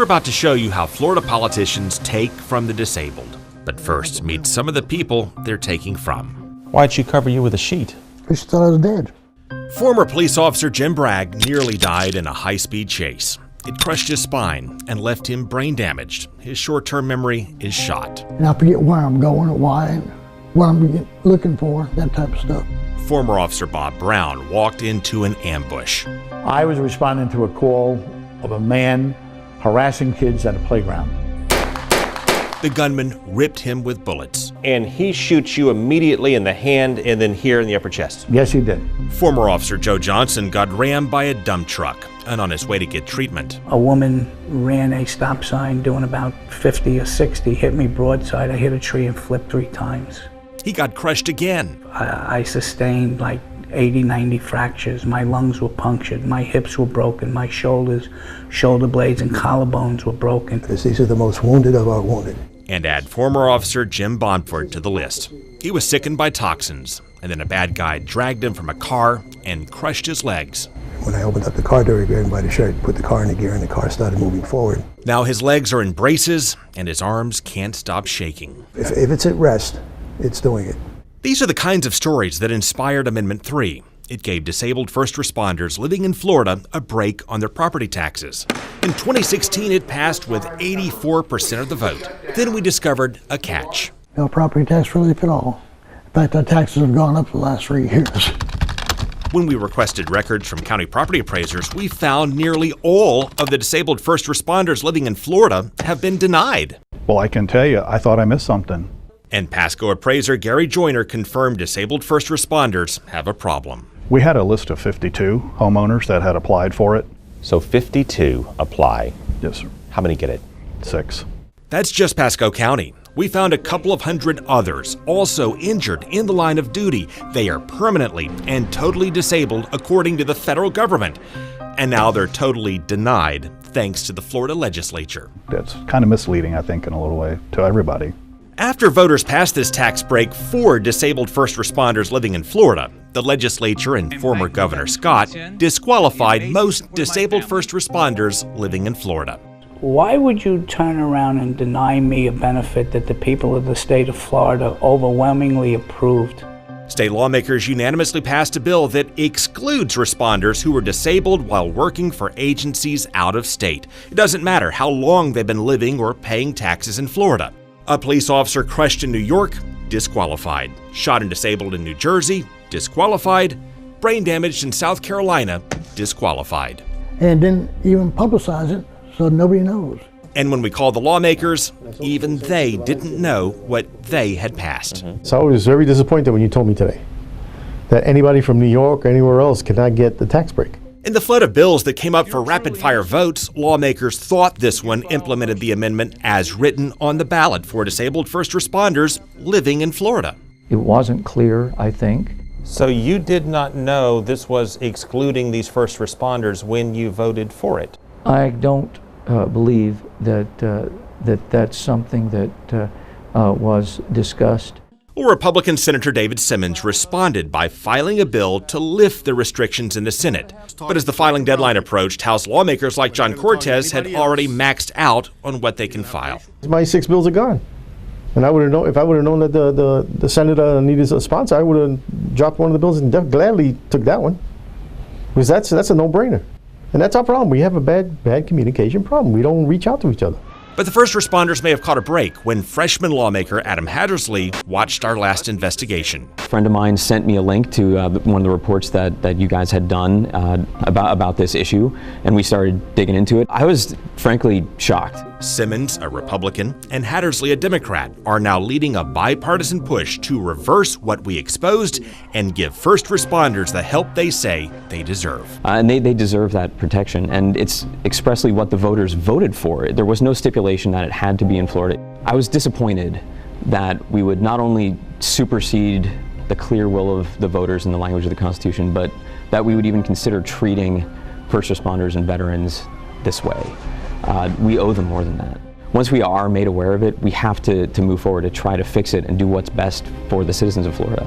about to show you how Florida politicians take from the disabled. But first, meet some of the people they're taking from. Why'd she cover you with a sheet? She thought I was dead. Former police officer Jim Bragg nearly died in a high-speed chase. It crushed his spine and left him brain damaged. His short-term memory is shot. And I forget where I'm going or why and what I'm looking for, that type of stuff. Former Officer Bob Brown walked into an ambush. I was responding to a call of a man harassing kids at a playground. The gunman ripped him with bullets. And he shoots you immediately in the hand and then here in the upper chest. Yes, he did. Former Officer Joe Johnson got rammed by a dump truck and on his way to get treatment. A woman ran a stop sign doing about 50 or 60, hit me broadside. I hit a tree and flipped 3 times. He got crushed again. I sustained like 80, 90 fractures. My lungs were punctured. My hips were broken. My shoulders, shoulder blades, and collarbones were broken. These are the most wounded of our wounded. And add former Officer Jim Bonford to the list. He was sickened by toxins, and then a bad guy dragged him from a car and crushed his legs. When I opened up the car door, grabbed him by the shirt, put the car in the gear, and the car started moving forward. Now his legs are in braces, and his arms can't stop shaking. If it's at rest, it's doing it. These are the kinds of stories that inspired Amendment 3. It gave disabled first responders living in Florida a break on their property taxes. In 2016, it passed with 84% of the vote. Then we discovered a catch. No property tax relief at all. In fact, our taxes have gone up the last 3 years. When we requested records from county property appraisers, we found nearly all of the disabled first responders living in Florida have been denied. Well, I can tell you, I thought I missed something. And Pasco appraiser Gary Joyner confirmed disabled first responders have a problem. We had a list of 52 homeowners that had applied for it. So 52 apply. Yes, sir. How many get it? 6. That's just Pasco County. We found a couple of hundred others also injured in the line of duty. They are permanently and totally disabled according to the federal government. And now they're totally denied thanks to the Florida legislature. That's kind of misleading, I think, in a little way to everybody. After voters passed this tax break for disabled first responders living in Florida, the legislature and former Governor Scott disqualified most disabled first responders living in Florida. Why would you turn around and deny me a benefit that the people of the state of Florida overwhelmingly approved? State lawmakers unanimously passed a bill that excludes responders who were disabled while working for agencies out of state. It doesn't matter how long they've been living or paying taxes in Florida. A police officer crushed in New York, disqualified. Shot and disabled in New Jersey, disqualified. Brain damaged in South Carolina, disqualified. And didn't even publicize it, so nobody knows. And when we called the lawmakers, even they didn't know what they had passed. So I was very disappointed when you told me today that anybody from New York or anywhere else cannot get the tax break. In the flood of bills that came up for rapid-fire votes, lawmakers thought this one implemented the amendment as written on the ballot for disabled first responders living in Florida. It wasn't clear, I think. So you did not know this was excluding these first responders when you voted for it? I don't believe that that's something that was discussed. Well, Republican Senator David Simmons responded by filing a bill to lift the restrictions in the Senate. But as the filing deadline approached, House lawmakers like John Cortez had already maxed out on what they can file. My 6 bills are gone. And I would have known, if I would have known that the senator needed a sponsor, I would have dropped one of the bills and gladly took that one. Because that's a no-brainer. And that's our problem. We have a bad communication problem. We don't reach out to each other. But the first responders may have caught a break when freshman lawmaker Adam Hattersley watched our last investigation. A friend of mine sent me a link to one of the reports that you guys had done about this issue, and we started digging into it. I was frankly shocked. Simmons, a Republican, and Hattersley, a Democrat, are now leading a bipartisan push to reverse what we exposed and give first responders the help they say they deserve. And they deserve that protection, and it's expressly what the voters voted for. There was no stipulation that it had to be in Florida. I was disappointed that we would not only supersede the clear will of the voters in the language of the Constitution, but that we would even consider treating first responders and veterans this way. We owe them more than that. Once we are made aware of it, we have to move forward to try to fix it and do what's best for the citizens of Florida.